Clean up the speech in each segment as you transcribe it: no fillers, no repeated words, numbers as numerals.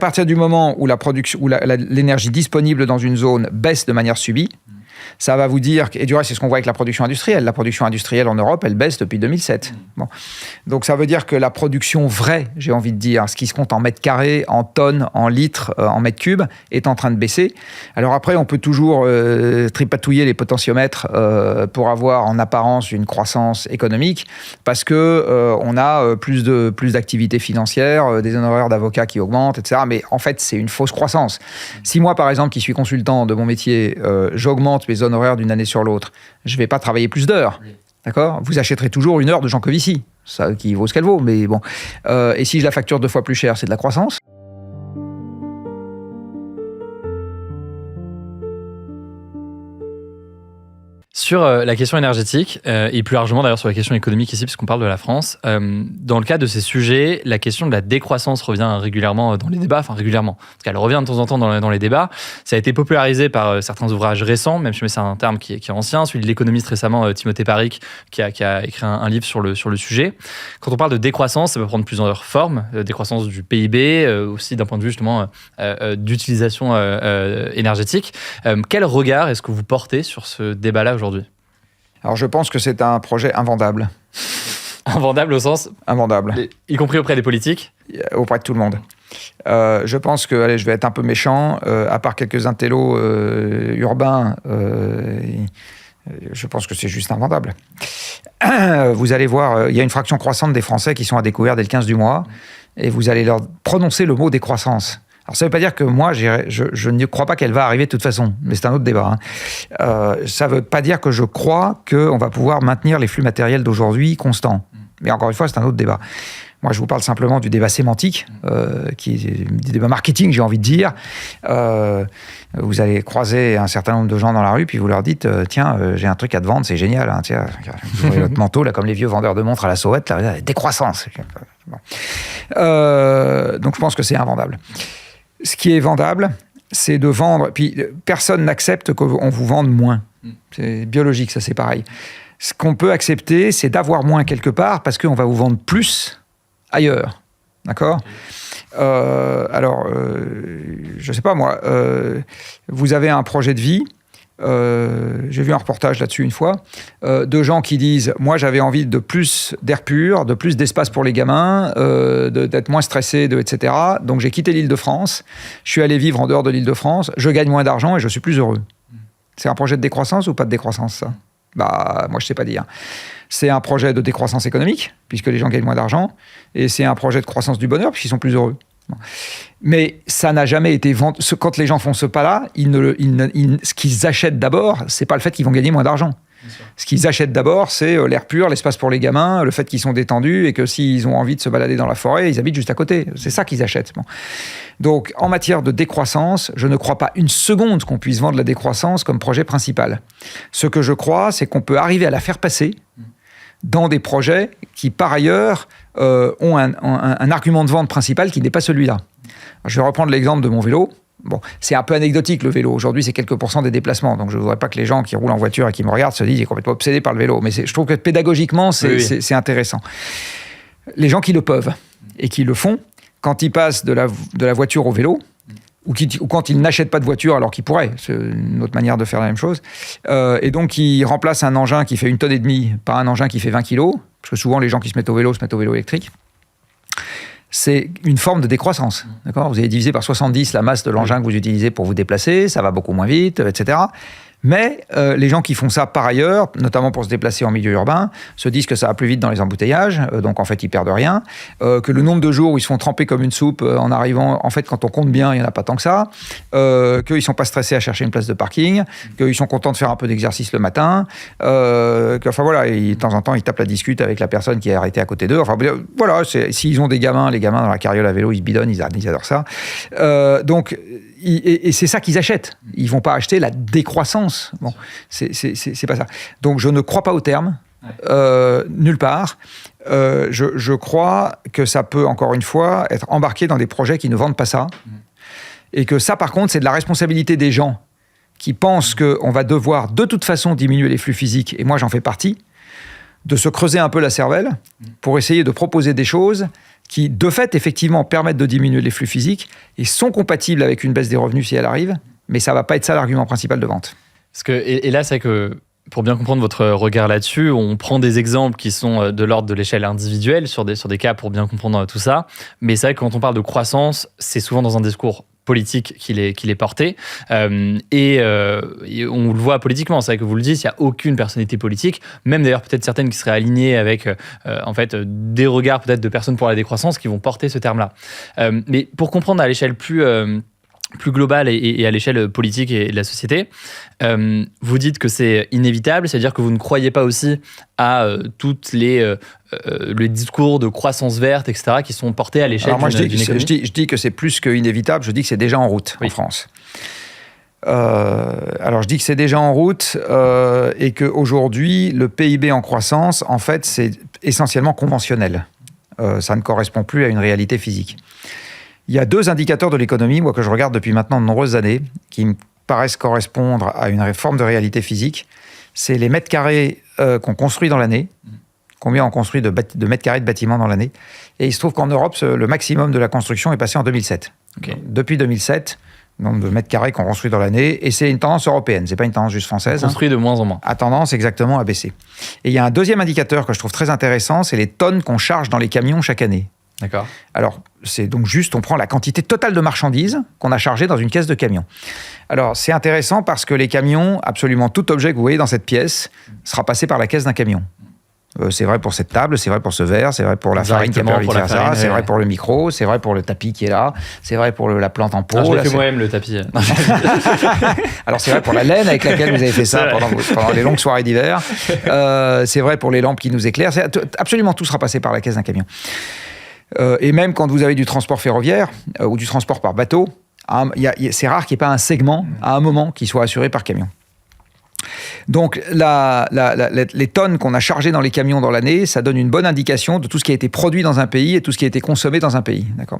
partir du moment où la production, où l'énergie disponible dans une zone baisse de manière subie, ça va vous dire, et du reste, c'est ce qu'on voit avec la production industrielle. La production industrielle en Europe, elle baisse depuis 2007. Bon. Donc ça veut dire que la production vraie, j'ai envie de dire, ce qui se compte en mètres carrés, en tonnes, en litres, en mètres cubes, est en train de baisser. Alors après, on peut toujours tripatouiller les potentiomètres pour avoir en apparence une croissance économique, parce que on a plus d'activités financières, des honoraires d'avocats qui augmentent, etc. Mais en fait, c'est une fausse croissance. Si moi, par exemple, qui suis consultant de mon métier, j'augmente mes honoraires d'une année sur l'autre, je ne vais pas travailler plus d'heures. Oui. D'accord ? Vous achèterez toujours une heure de Jean Covici, ça qui vaut ce qu'elle vaut, mais bon. Et si je la facture 2 fois plus cher, c'est de la croissance ? Sur la question énergétique, et plus largement d'ailleurs sur la question économique ici, puisqu'on parle de la France, dans le cas de ces sujets, la question de la décroissance revient régulièrement dans les débats, enfin régulièrement, parce qu'elle revient de temps en temps dans les débats. Ça a été popularisé par certains ouvrages récents, même si c'est un terme qui est ancien, celui de l'économiste récemment, Timothée Paric, qui a écrit un livre sur le sujet. Quand on parle de décroissance, ça peut prendre plusieurs formes, décroissance du PIB, aussi d'un point de vue justement d'utilisation énergétique. Quel regard est-ce que vous portez sur ce débat-là aujourd'hui ? Alors je pense que c'est un projet invendable. Invendable au sens ? Invendable. Y compris auprès des politiques ? Auprès de tout le monde. Je pense que, allez, je vais être un peu méchant, à part quelques intellos urbains, je pense que c'est juste invendable. Vous allez voir, il y a une fraction croissante des Français qui sont à découvert dès le 15 du mois, et vous allez leur prononcer le mot décroissance. Alors, ça ne veut pas dire que moi, je ne crois pas qu'elle va arriver de toute façon, mais c'est un autre débat. Ça ne veut pas dire que je crois qu'on va pouvoir maintenir les flux matériels d'aujourd'hui constants. Mais encore une fois, c'est un autre débat. Moi, je vous parle simplement du débat sémantique, qui est du débat marketing, j'ai envie de dire. Vous allez croiser un certain nombre de gens dans la rue, puis vous leur dites « Tiens, j'ai un truc à te vendre, c'est génial. Hein, tiens, vous voyez votre manteau, là, comme les vieux vendeurs de montres à la sauvette, là, décroissance. » Bon. Donc, je pense que c'est invendable. Ce qui est vendable, c'est de vendre... Puis, personne n'accepte qu'on vous vende moins. C'est biologique, ça, c'est pareil. Ce qu'on peut accepter, c'est d'avoir moins quelque part, parce qu'on va vous vendre plus ailleurs. D'accord ? Alors, je ne sais pas, moi, vous avez un projet de vie. J'ai vu un reportage là-dessus une fois, de gens qui disent « Moi, j'avais envie de plus d'air pur, de plus d'espace pour les gamins, d'être moins stressé, etc. Donc, j'ai quitté l'Île-de-France. Je suis allé vivre en dehors de l'Île-de-France. Je gagne moins d'argent et je suis plus heureux. » C'est un projet de décroissance ou pas de décroissance, ça ? Bah, moi, je ne sais pas dire. C'est un projet de décroissance économique, puisque les gens gagnent moins d'argent, et c'est un projet de croissance du bonheur, puisqu'ils sont plus heureux. Mais ça n'a jamais été vendu. Quand les gens font ce pas-là, ce qu'ils achètent d'abord, c'est pas le fait qu'ils vont gagner moins d'argent. Ce qu'ils achètent d'abord, c'est l'air pur, l'espace pour les gamins, le fait qu'ils sont détendus et que s'ils ont envie de se balader dans la forêt, ils habitent juste à côté. C'est ça qu'ils achètent. Bon. Donc, en matière de décroissance, je ne crois pas une seconde qu'on puisse vendre la décroissance comme projet principal. Ce que je crois, c'est qu'on peut arriver à la faire passer dans des projets qui, par ailleurs, ont un argument de vente principal qui n'est pas celui-là. Alors, je vais reprendre l'exemple de mon vélo. Bon, c'est un peu anecdotique le vélo. Aujourd'hui, c'est quelques pourcents des déplacements. Donc, je ne voudrais pas que les gens qui roulent en voiture et qui me regardent se disent qu'ils sont complètement obsédés par le vélo. Mais je trouve que pédagogiquement, c'est intéressant. Les gens qui le peuvent et qui le font, quand ils passent de la voiture au vélo, ou quand ils n'achètent pas de voiture alors qu'ils pourraient, c'est une autre manière de faire la même chose, et donc ils remplacent un engin qui fait 1,5 tonnes par un engin qui fait 20 kilos, parce que souvent les gens qui se mettent au vélo électrique, c'est une forme de décroissance. D'accord ? Vous avez divisé par 70 la masse de l'engin que vous utilisez pour vous déplacer, ça va beaucoup moins vite, etc. Mais les gens qui font ça par ailleurs, notamment pour se déplacer en milieu urbain, se disent que ça va plus vite dans les embouteillages, donc en fait ils perdent rien, que le nombre de jours où ils se font tremper comme une soupe en arrivant, en fait quand on compte bien, il n'y en a pas tant que ça, qu'ils ne sont pas stressés à chercher une place de parking, qu'ils sont contents de faire un peu d'exercice le matin, enfin voilà, de temps en temps ils tapent la discute avec la personne qui est arrêtée à côté d'eux, enfin voilà, s'ils ont des gamins, les gamins dans la carriole à vélo, ils se bidonnent, ils adorent ça. Donc, et c'est ça qu'ils achètent. Ils ne vont pas acheter la décroissance. Bon, c'est pas ça. Donc, je ne crois pas au terme, nulle part. Je crois que ça peut, encore une fois, être embarqué dans des projets qui ne vendent pas ça. Et que ça, par contre, c'est de la responsabilité des gens qui pensent qu'on va devoir, de toute façon, diminuer les flux physiques. Et moi, j'en fais partie. de se creuser un peu la cervelle pour essayer de proposer des choses qui, de fait, effectivement, permettent de diminuer les flux physiques et sont compatibles avec une baisse des revenus si elle arrive, mais ça ne va pas être ça l'argument principal de vente. Parce que, et là, c'est que pour bien comprendre votre regard là-dessus, on prend des exemples qui sont de l'ordre de l'échelle individuelle sur des cas pour bien comprendre tout ça. Mais c'est vrai que quand on parle de croissance, c'est souvent dans un discours politique qu'il est porté. Et on le voit politiquement, c'est vrai que vous le dites, il n'y a aucune personnalité politique, même d'ailleurs peut-être certaines qui seraient alignées avec en fait, des regards peut-être de personnes pour la décroissance qui vont porter ce terme-là. Mais pour comprendre à l'échelle plus globale et à l'échelle politique et de la société, vous dites que c'est inévitable, c'est-à-dire que vous ne croyez pas aussi à toutes les discours de croissance verte, etc., qui sont portés à l'échelle d'une économie. Je dis que c'est plus qu'inévitable, je dis que c'est déjà en route en France. Alors je dis que c'est déjà en route et qu'aujourd'hui, le PIB en croissance, en fait, c'est essentiellement conventionnel. Ça ne correspond plus à une réalité physique. Il y a 2 indicateurs de l'économie, moi, que je regarde depuis maintenant de nombreuses années, qui me paraissent correspondre à une forme de réalité physique. C'est les mètres carrés qu'on construit dans l'année, combien on construit de mètres carrés de bâtiments dans l'année. Et il se trouve qu'en Europe, le maximum de la construction est passé en 2007. Okay. Depuis 2007, le nombre de mètres carrés qu'on construit dans l'année, et c'est une tendance européenne, c'est pas une tendance juste française. On construit de moins en moins. A tendance exactement à baisser. Et il y a un deuxième indicateur que je trouve très intéressant, c'est les tonnes qu'on charge dans les camions chaque année. D'accord. Alors, c'est donc juste, on prend la quantité totale de marchandises qu'on a chargées dans une caisse de camion. Alors, c'est intéressant parce que les camions, absolument tout objet que vous voyez dans cette pièce, sera passé par la caisse d'un camion. C'est vrai pour cette table, c'est vrai pour ce verre, c'est vrai pour la farine qui a permis de faire ça, c'est vrai pour le micro, c'est vrai pour le tapis qui est là, c'est vrai pour la plante en pot. Je l'ai fait moi-même, le tapis. Alors, c'est vrai pour la laine avec laquelle vous avez fait ça pendant les longues soirées d'hiver. C'est vrai pour les lampes qui nous éclairent. Absolument tout sera passé par la caisse d'un camion. Et même quand vous avez du transport ferroviaire ou du transport par bateau, c'est rare qu'il n'y ait pas un segment à un moment qui soit assuré par camion. Donc les tonnes qu'on a chargées dans les camions dans l'année, ça donne une bonne indication de tout ce qui a été produit dans un pays et tout ce qui a été consommé dans un pays. D'accord.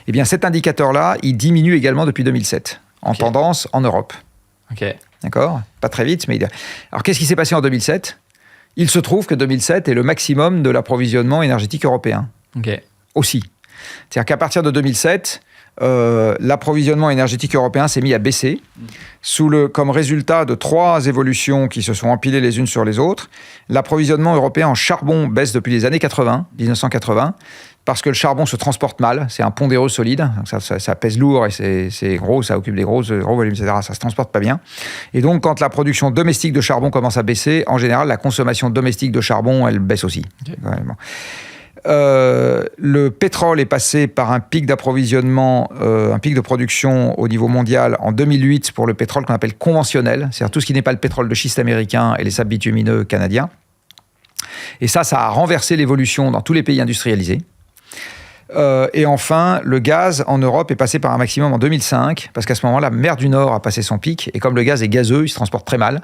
Eh bien cet indicateur-là, il diminue également depuis 2007, en tendance en Europe. Okay. D'accord. Pas très vite, mais... Alors qu'est-ce qui s'est passé en 2007 ? Il se trouve que 2007 est le maximum de l'approvisionnement énergétique européen. Okay. Aussi. C'est-à-dire qu'à partir de 2007, l'approvisionnement énergétique européen s'est mis à baisser comme résultat de 3 évolutions qui se sont empilées les unes sur les autres. L'approvisionnement européen en charbon baisse depuis les années 1980, parce que le charbon se transporte mal, c'est un pondéreux solide, ça pèse lourd et c'est gros, ça occupe des gros volumes, etc. Ça se transporte pas bien. Et donc, quand la production domestique de charbon commence à baisser, en général, la consommation domestique de charbon, elle baisse aussi. Okay. Le pétrole est passé par un pic d'approvisionnement, un pic de production au niveau mondial en 2008 pour le pétrole qu'on appelle conventionnel, c'est-à-dire tout ce qui n'est pas le pétrole de schiste américain et les sables bitumineux canadiens. Et ça a renversé l'évolution dans tous les pays industrialisés. Et enfin, le gaz en Europe est passé par un maximum en 2005, parce qu'à ce moment-là, la mer du Nord a passé son pic, et comme le gaz est gazeux, il se transporte très mal.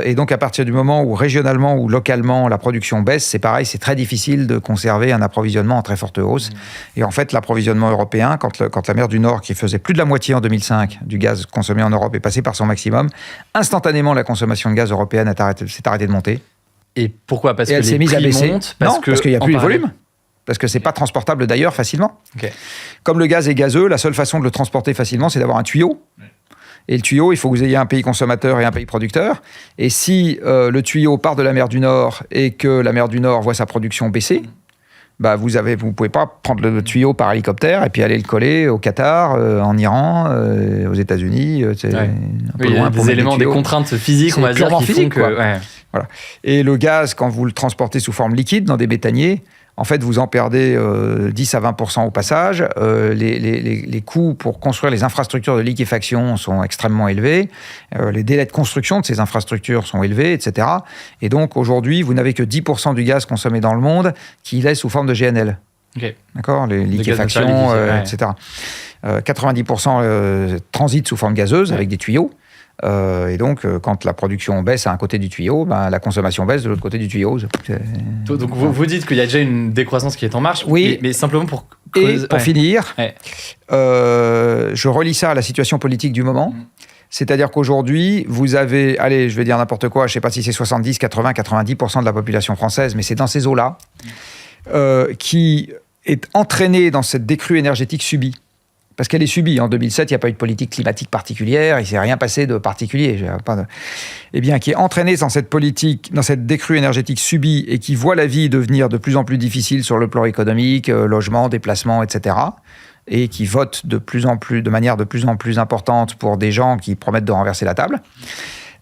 Et donc, à partir du moment où régionalement ou localement la production baisse, c'est pareil, c'est très difficile de conserver un approvisionnement en très forte hausse. Et en fait, l'approvisionnement européen, quand la mer du Nord, qui faisait plus de la moitié en 2005 du gaz consommé en Europe, est passée par son maximum, instantanément, la consommation de gaz européenne s'est arrêtée de monter. Et pourquoi ? Parce que elle s'est mise à baisser. Parce qu'il n'y a plus de volume. Parce que c'est pas transportable d'ailleurs facilement. Okay. Comme le gaz est gazeux, la seule façon de le transporter facilement, c'est d'avoir un tuyau. Et le tuyau, il faut que vous ayez un pays consommateur et un pays producteur. Et si le tuyau part de la mer du Nord et que la mer du Nord voit sa production baisser, bah vous pouvez pas prendre le tuyau par hélicoptère et puis aller le coller au Qatar, en Iran, aux États-Unis. C'est un peu loin pour des éléments, des contraintes physiques, on va dire, qui font que... Voilà. Et le gaz, quand vous le transportez sous forme liquide dans des bétaniers, en fait, vous en perdez 10 à 20% au passage. Les coûts pour construire les infrastructures de liquéfaction sont extrêmement élevés. Les délais de construction de ces infrastructures sont élevés, etc. Et donc, aujourd'hui, vous n'avez que 10% du gaz consommé dans le monde qui est sous forme de GNL. Okay. D'accord ? Les liquéfactions, etc. 90% transitent sous forme gazeuse avec des tuyaux. Et donc, quand la production baisse à un côté du tuyau, la consommation baisse de l'autre côté du tuyau. Donc, vous dites qu'il y a déjà une décroissance qui est en marche. Oui. Mais simplement pour... Et pour finir, je relie ça à la situation politique du moment. C'est-à-dire qu'aujourd'hui, vous avez, allez, je vais dire n'importe quoi, je ne sais pas si c'est 70, 80, 90% de la population française, mais c'est dans ces eaux-là, qui est entraînée dans cette décrue énergétique subie. Parce qu'elle est subie. En 2007, il n'y a pas eu de politique climatique particulière, il ne s'est rien passé de particulier. Eh bien, qui est entraînée dans cette politique, dans cette décrue énergétique subie et qui voit la vie devenir de plus en plus difficile sur le plan économique, logement, déplacement, etc. Et qui vote de manière de plus en plus importante pour des gens qui promettent de renverser la table.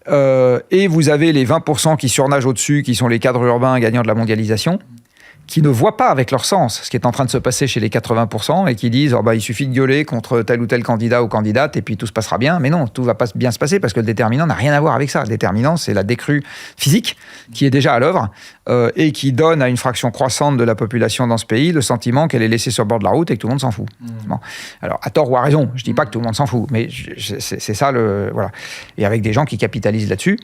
Et vous avez les 20% qui surnagent au-dessus, qui sont les cadres urbains gagnants de la mondialisation, qui ne voient pas avec leur sens ce qui est en train de se passer chez les 80% et qui disent il suffit de gueuler contre tel ou tel candidat ou candidate et puis tout se passera bien. Mais non, tout ne va pas bien se passer parce que le déterminant n'a rien à voir avec ça. Le déterminant, c'est la décrue physique qui est déjà à l'œuvre et qui donne à une fraction croissante de la population dans ce pays le sentiment qu'elle est laissée sur le bord de la route et que tout le monde s'en fout. Bon. Alors, à tort ou à raison, je ne dis pas que tout le monde s'en fout, mais c'est ça voilà. Et avec des gens qui capitalisent là-dessus.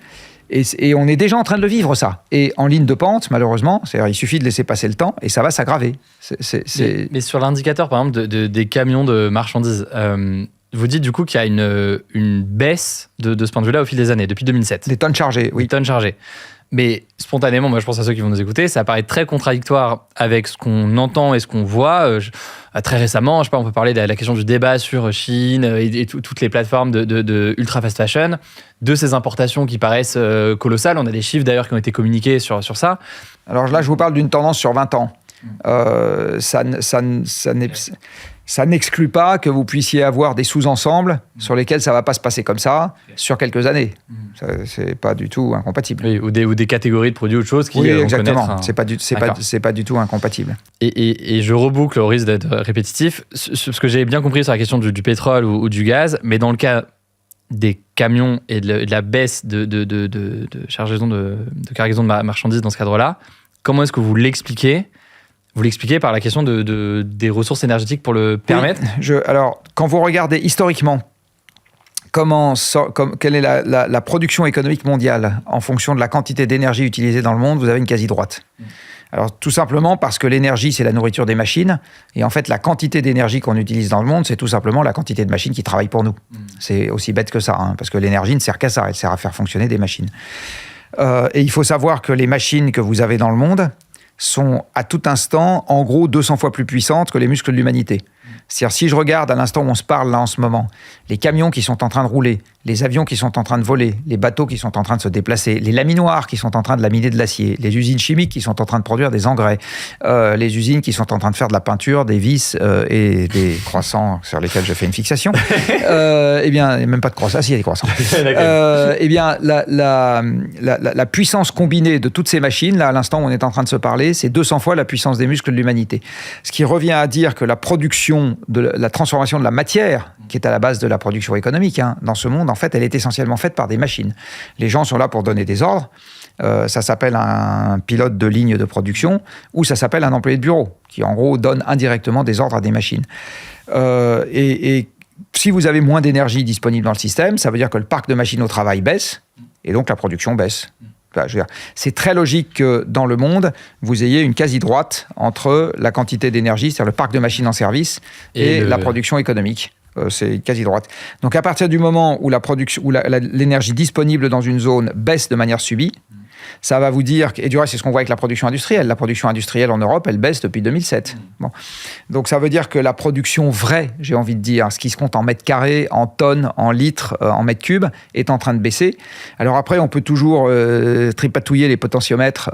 Et on est déjà en train de le vivre, ça. Et en ligne de pente, malheureusement, c'est-à-dire il suffit de laisser passer le temps et ça va s'aggraver. Mais sur l'indicateur, par exemple, des camions de marchandises, vous dites du coup qu'il y a une baisse de ce point de vue-là au fil des années, depuis 2007. Des tonnes chargées, oui. Des tonnes chargées. Mais spontanément, moi je pense à ceux qui vont nous écouter, ça paraît très contradictoire avec ce qu'on entend et ce qu'on voit. Très récemment, je sais pas, on peut parler de la question du débat sur Chine et toutes les plateformes de ultra fast fashion, de ces importations qui paraissent colossales. On a des chiffres d'ailleurs qui ont été communiqués sur ça. Alors là, je vous parle d'une tendance sur 20 ans. Ça n'exclut pas que vous puissiez avoir des sous-ensembles sur lesquels ça ne va pas se passer comme ça sur quelques années. C'est pas du tout incompatible. Oui, ou des catégories de produits ou de choses qui oui, exactement. C'est pas du tout incompatible. Et je reboucle au risque d'être répétitif. Ce que j'ai bien compris sur la question du pétrole ou du gaz, mais dans le cas des camions et de la baisse de chargaison de cargaison de marchandises dans ce cadre-là, comment est-ce que vous l'expliquez ? Vous l'expliquez par la question des ressources énergétiques pour le permettre ? Oui, alors, quand vous regardez historiquement quelle est la production économique mondiale en fonction de la quantité d'énergie utilisée dans le monde, vous avez une quasi-droite. Alors, tout simplement parce que l'énergie, c'est la nourriture des machines. Et en fait, la quantité d'énergie qu'on utilise dans le monde, c'est tout simplement la quantité de machines qui travaillent pour nous. C'est aussi bête que ça, parce que l'énergie ne sert qu'à ça. Elle sert à faire fonctionner des machines. Et il faut savoir que les machines que vous avez dans le monde sont à tout instant, en gros, 200 fois plus puissantes que les muscles de l'humanité. C'est-à-dire, si je regarde à l'instant où on se parle, là, en ce moment, les camions qui sont en train de rouler, les avions qui sont en train de voler, les bateaux qui sont en train de se déplacer, les laminoirs qui sont en train de laminer de l'acier, les usines chimiques qui sont en train de produire des engrais, les usines qui sont en train de faire de la peinture, des vis et des croissants sur lesquels je fais une fixation. Eh bien, il n'y a même pas de croissants. Si, il y a des croissants. Eh bien, la puissance combinée de toutes ces machines, là, à l'instant où on est en train de se parler, c'est 200 fois la puissance des muscles de l'humanité. Ce qui revient à dire que la production, la transformation de la matière, qui est à la base de la production économique, dans ce monde, en fait, elle est essentiellement faite par des machines. Les gens sont là pour donner des ordres. Ça s'appelle un pilote de ligne de production ou ça s'appelle un employé de bureau qui, en gros, donne indirectement des ordres à des machines. Et si vous avez moins d'énergie disponible dans le système, ça veut dire que le parc de machines au travail baisse et donc la production baisse. Enfin, c'est très logique que dans le monde, vous ayez une quasi-droite entre la quantité d'énergie, c'est-à-dire le parc de machines en service, et la production économique. C'est quasi droite. Donc à partir du moment où l'énergie disponible dans une zone baisse de manière subie, ça va vous dire, et du reste c'est ce qu'on voit avec la production industrielle. La production industrielle en Europe, elle baisse depuis 2007. Bon. Donc ça veut dire que la production vraie, j'ai envie de dire, ce qui se compte en mètres carrés, en tonnes, en litres, en mètres cubes, est en train de baisser. Alors après, on peut toujours tripatouiller les potentiomètres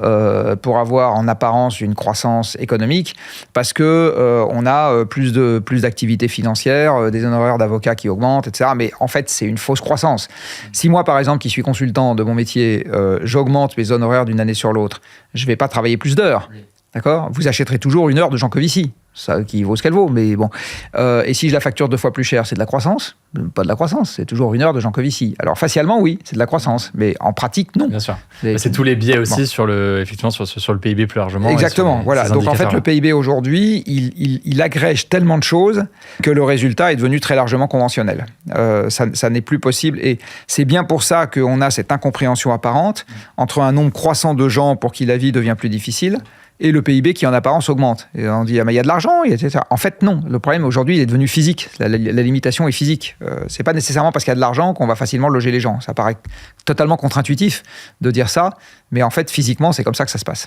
pour avoir en apparence une croissance économique, parce que on a plus d'activités financières, des honoraires d'avocats qui augmentent, etc. Mais en fait, c'est une fausse croissance. Si moi, par exemple, qui suis consultant de mon métier, j'augmente mes honoraires d'une année sur l'autre, je ne vais pas travailler plus d'heures. Oui. D'accord ? Vous achèterez toujours une heure de Jancovici, ça qui vaut ce qu'elle vaut, mais bon. Et si je la facture 2 fois plus cher, c'est de la croissance ? Pas de la croissance, c'est toujours une heure de Jancovici. Alors facialement, oui, c'est de la croissance, mais en pratique, non. Bien sûr. C'est tous les biais aussi sur le PIB plus largement. Exactement, voilà. Donc en fait, le PIB aujourd'hui, il agrège tellement de choses que le résultat est devenu très largement conventionnel. Ça n'est plus possible, et c'est bien pour ça qu'on a cette incompréhension apparente entre un nombre croissant de gens pour qui la vie devient plus difficile et le PIB qui en apparence augmente. Et on dit, ah, mais il y a de l'argent, etc. En fait, non. Le problème aujourd'hui, il est devenu physique. La limitation est physique. C'est pas nécessairement parce qu'il y a de l'argent qu'on va facilement loger les gens. Ça paraît totalement contre-intuitif de dire ça, mais en fait, physiquement, c'est comme ça que ça se passe.